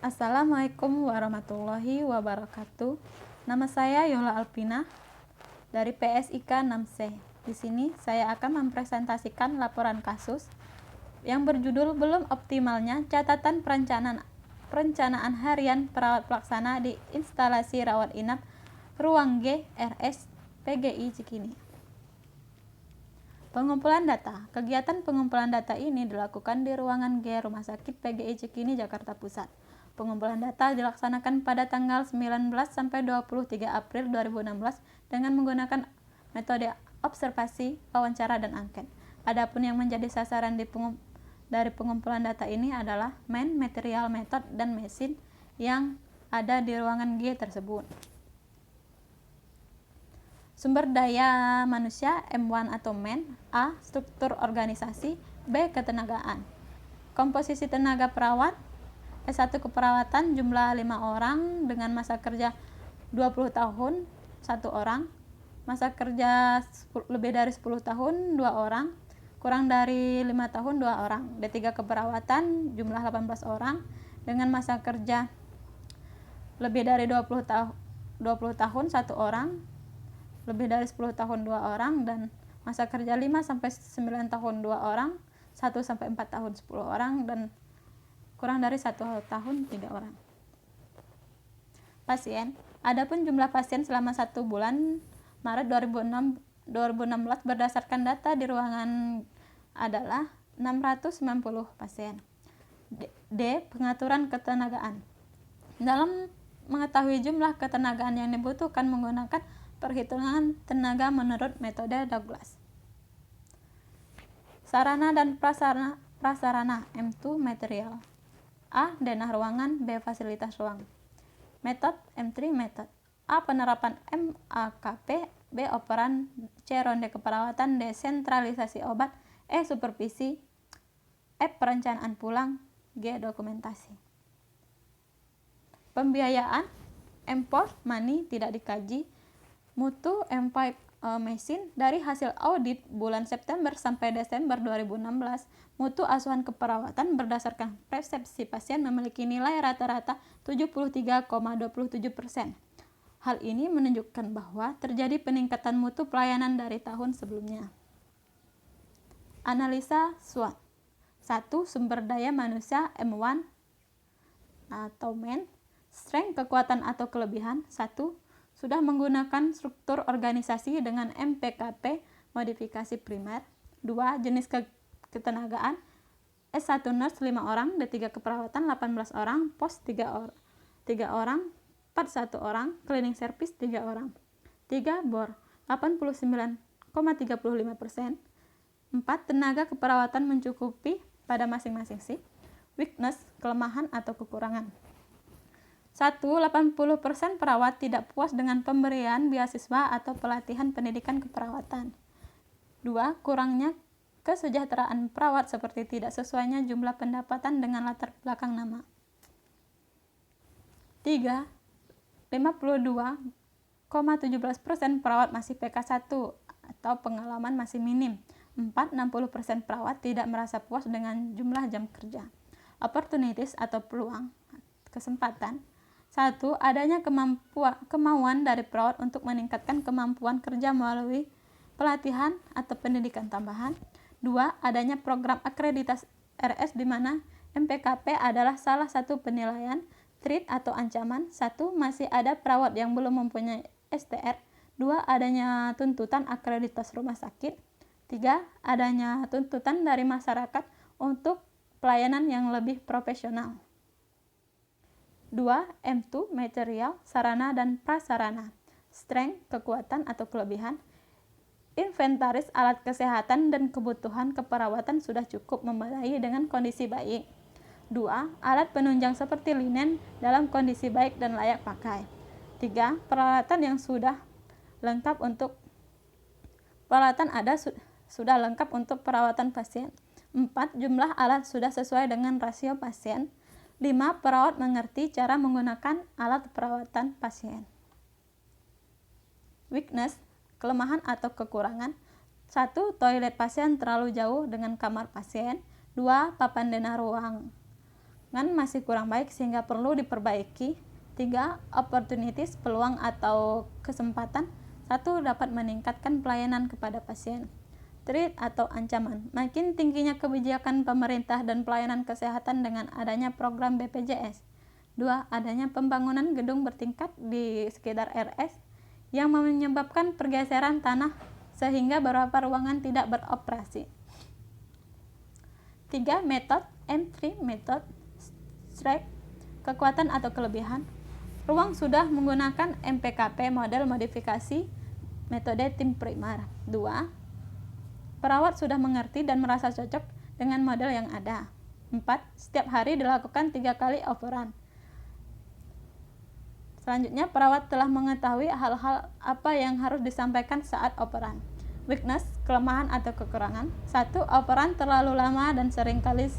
Assalamualaikum warahmatullahi wabarakatuh. Nama saya Yola Alpina dari PSIK 6C. Di sini saya akan mempresentasikan laporan kasus yang berjudul belum optimalnya catatan perencanaan harian perawat pelaksana di instalasi rawat inap Ruang G RS PGI Cikini. Pengumpulan data. Kegiatan pengumpulan data ini dilakukan di ruangan G Rumah Sakit PGI Cikini, Jakarta Pusat. Pengumpulan data dilaksanakan pada tanggal 19 sampai 23 April 2016 dengan menggunakan metode observasi, wawancara, dan angket. Adapun yang menjadi sasaran dari pengumpulan data ini adalah main material method dan mesin yang ada di ruangan G tersebut. Sumber daya manusia M1 atau MEN. A. Struktur organisasi. B. Ketenagaan. Komposisi tenaga perawat. S1 keperawatan jumlah 5 orang dengan masa kerja 20 tahun 1 orang, masa kerja lebih dari 10 tahun 2 orang, kurang dari 5 tahun 2 orang. D3 keperawatan jumlah 18 orang dengan masa kerja lebih dari 20 tahun 1 orang, lebih dari 10 tahun 2 orang, dan masa kerja 5 sampai 9 tahun 2 orang, 1 sampai 4 tahun 10 orang, dan kurang dari 1 tahun 3 orang. Pasien. Adapun jumlah pasien selama 1 bulan Maret 2016 berdasarkan data di ruangan adalah 690 pasien. D. Pengaturan ketenagaan. Dalam mengetahui jumlah ketenagaan yang dibutuhkan menggunakan perhitungan tenaga menurut metode Douglas. Sarana dan prasarana M2 material. A. Denah ruangan. B. Fasilitas ruang. Metode M3 method. A. Penerapan MAKP. B. Operan. C. Ronde keperawatan. D. Sentralisasi obat. E. Supervisi. F. Perencanaan pulang. G. Dokumentasi. Pembiayaan. M4 money tidak dikaji. Mutu M5 mesin. Dari hasil audit bulan September sampai Desember 2016, mutu asuhan keperawatan berdasarkan persepsi pasien memiliki nilai rata-rata 73,27%. Hal ini menunjukkan bahwa terjadi peningkatan mutu pelayanan dari tahun sebelumnya. Analisa SWOT. 1. Sumber daya manusia M1 atau MEN. Strength, kekuatan atau kelebihan. 1. Sudah menggunakan struktur organisasi dengan MPKP modifikasi primer. 2. Jenis ketenagaan. S1 nurse 5 orang, D3 keperawatan 18 orang, pos 3 orang, 41 orang, cleaning service 3 orang. 3. Bor 89,35%. 4. Tenaga keperawatan mencukupi pada masing-masing shift. Weakness, kelemahan atau kekurangan. 1. 80% perawat tidak puas dengan pemberian beasiswa atau pelatihan pendidikan keperawatan. 2. Kurangnya kesejahteraan perawat seperti tidak sesuainya jumlah pendapatan dengan latar belakang nama. 3. 52,17% perawat masih PK1 atau pengalaman masih minim. 4. 60% perawat tidak merasa puas dengan jumlah jam kerja. Opportunities atau peluang, kesempatan. 1. Adanya kemauan dari perawat untuk meningkatkan kemampuan kerja melalui pelatihan atau pendidikan tambahan. 2. Adanya program akreditasi RS di mana MPKP adalah salah satu penilaian. Threat atau ancaman. 1. Masih ada perawat yang belum mempunyai STR. 2. Adanya tuntutan akreditasi rumah sakit. 3. Adanya tuntutan dari masyarakat untuk pelayanan yang lebih profesional. 2. M2 material, sarana dan prasarana. Strength, kekuatan atau kelebihan. Inventaris alat kesehatan dan kebutuhan keperawatan sudah cukup memadai dengan kondisi baik. 2. Alat penunjang seperti linen dalam kondisi baik dan layak pakai. 3. Peralatan yang sudah lengkap untuk perawatan pasien. 4. Jumlah alat sudah sesuai dengan rasio pasien. 5. Perawat mengerti cara menggunakan alat perawatan pasien. Weakness, kelemahan atau kekurangan. 1. Toilet pasien terlalu jauh dengan kamar pasien. 2. Papan denah ruang masih kurang baik sehingga perlu diperbaiki. 3. Opportunities, peluang atau kesempatan. 1. Dapat meningkatkan pelayanan kepada pasien. Threat atau ancaman, makin tingginya kebijakan pemerintah dan pelayanan kesehatan dengan adanya program BPJS. 2. Adanya pembangunan gedung bertingkat di sekitar RS yang menyebabkan pergeseran tanah sehingga beberapa ruangan tidak beroperasi. 3. Method entry method strike, kekuatan atau kelebihan. Ruang sudah menggunakan MPKP model modifikasi metode tim primer. 2. Perawat sudah mengerti dan merasa cocok dengan model yang ada. 4. Setiap hari dilakukan 3 kali operan. Selanjutnya, perawat telah mengetahui hal-hal apa yang harus disampaikan saat operan. Weakness, kelemahan atau kekurangan. 1. Operan terlalu lama dan seringkali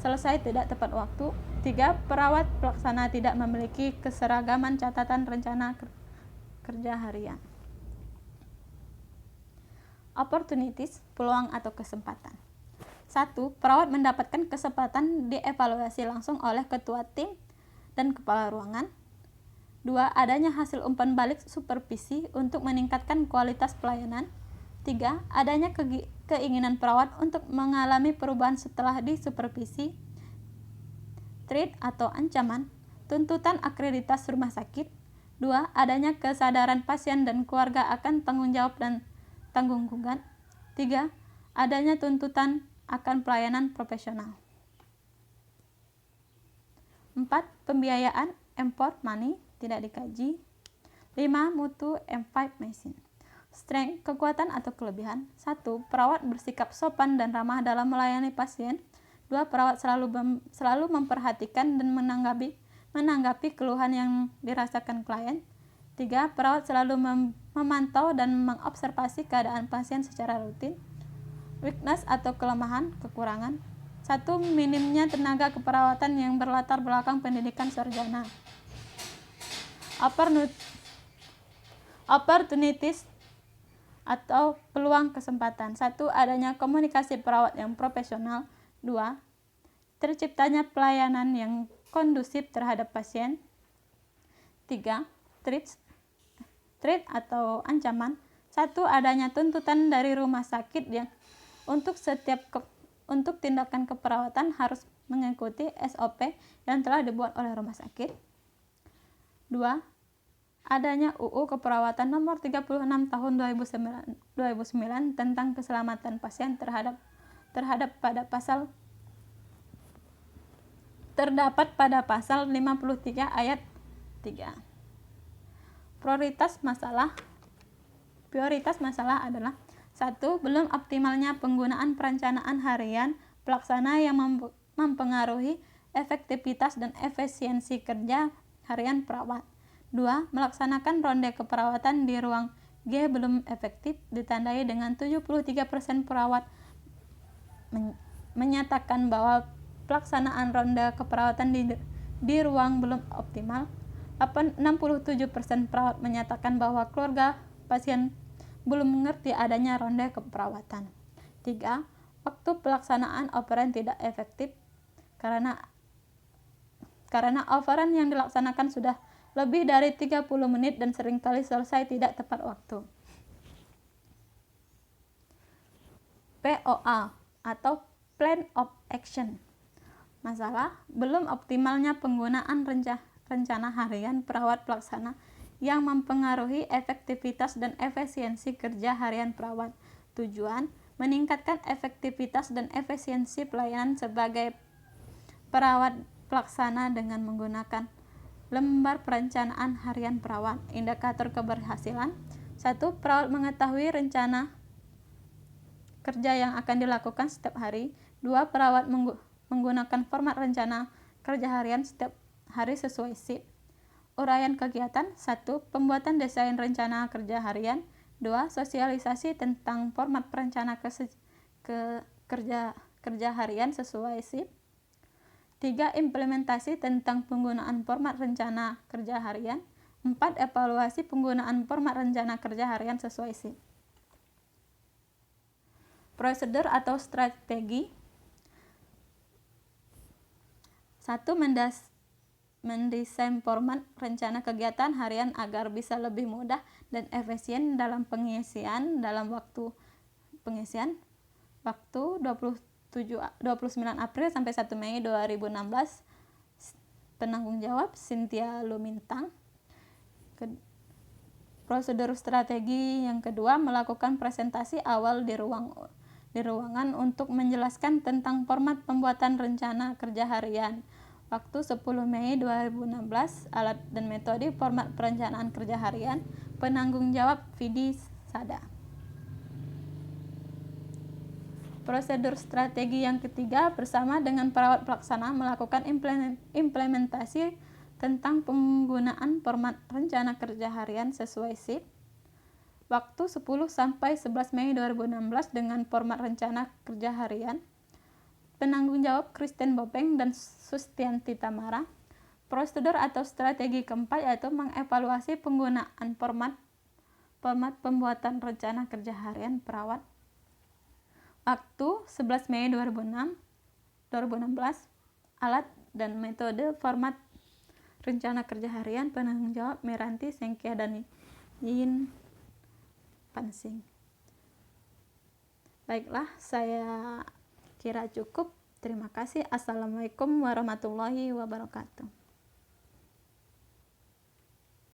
selesai tidak tepat waktu. 3. Perawat pelaksana tidak memiliki keseragaman catatan rencana kerja harian. Opportunities, peluang atau kesempatan. 1. Perawat mendapatkan kesempatan dievaluasi langsung oleh ketua tim dan kepala ruangan. 2. Adanya hasil umpan balik supervisi untuk meningkatkan kualitas pelayanan. 3. Adanya keinginan perawat untuk mengalami perubahan setelah disupervisi. Threat atau ancaman, tuntutan akreditas rumah sakit. 2. Adanya kesadaran pasien dan keluarga akan tanggung jawab dan tanggungan. 3. Adanya tuntutan akan pelayanan profesional. 4. Pembiayaan import money tidak dikaji. 5. Mutu M5 machine. Strength, kekuatan atau kelebihan. 1. Perawat bersikap sopan dan ramah dalam melayani pasien. 2. Perawat selalu memperhatikan dan menanggapi keluhan yang dirasakan klien. 3. Perawat selalu memantau dan mengobservasi keadaan pasien secara rutin. Weakness atau kelemahan, kekurangan. 1. Minimnya tenaga keperawatan yang berlatar belakang pendidikan sarjana. Opportunities atau peluang kesempatan. 1. Adanya komunikasi perawat yang profesional. 2. Terciptanya pelayanan yang kondusif terhadap pasien. 3. Threat atau ancaman. 1. Adanya tuntutan dari rumah sakit yang untuk tindakan keperawatan harus mengikuti SOP yang telah dibuat oleh rumah sakit. 2. Adanya UU Keperawatan nomor 36 tahun 2009 tentang keselamatan pasien terdapat pada pasal 53 ayat 3. Prioritas masalah adalah 1. Belum optimalnya penggunaan perencanaan harian pelaksana yang mempengaruhi efektivitas dan efisiensi kerja harian perawat. 2. Melaksanakan ronde keperawatan di ruang G belum efektif, ditandai dengan 73% perawat menyatakan bahwa pelaksanaan ronde keperawatan di ruang belum optimal. 67% perawat menyatakan bahwa keluarga pasien belum mengerti adanya ronde keperawatan. 3. Waktu pelaksanaan operan tidak efektif karena operan yang dilaksanakan sudah lebih dari 30 menit dan seringkali selesai tidak tepat waktu. POA atau Plan of Action. Masalah, belum optimalnya penggunaan rencana harian perawat pelaksana yang mempengaruhi efektivitas dan efisiensi kerja harian perawat. Tujuan, meningkatkan efektivitas dan efisiensi pelayanan sebagai perawat pelaksana dengan menggunakan lembar perencanaan harian perawat. Indikator keberhasilan. 1. Perawat mengetahui rencana kerja yang akan dilakukan setiap hari. 2. Perawat menggunakan format rencana kerja harian setiap hari sesuai shift. Uraian kegiatan. 1. Pembuatan desain rencana kerja harian. 2. Sosialisasi tentang format perencana kerja harian sesuai shift. 3. Implementasi tentang penggunaan format rencana kerja harian. 4. Evaluasi penggunaan format rencana kerja harian sesuai shift. Prosedur atau strategi. 1. Mendesain format rencana kegiatan harian agar bisa lebih mudah dan efisien dalam pengisian waktu 29 April sampai 1 Mei 2016. Penanggung jawab Cynthia Lumintang. Prosedur strategi yang kedua, melakukan presentasi awal di ruangan untuk menjelaskan tentang format pembuatan rencana kerja harian. Waktu 10 Mei 2016. Alat dan metode format perencanaan kerja harian. Penanggung jawab Vidi Sada. Prosedur strategi yang ketiga, bersama dengan perawat pelaksana melakukan implementasi tentang penggunaan format rencana kerja harian sesuai shift. Waktu 10 sampai 11 Mei 2016 dengan format rencana kerja harian. Penanggung jawab Kristen Bopeng dan Sustianti Tamara. Prosedur atau strategi keempat yaitu mengevaluasi penggunaan format pembuatan rencana kerja harian perawat. Waktu 11 Mei 2016. Alat dan metode format rencana kerja harian. Penanggung jawab Meranti Sengkia dan Yin Pansing. Baiklah, saya kira cukup. Terima kasih. Assalamualaikum warahmatullahi wabarakatuh.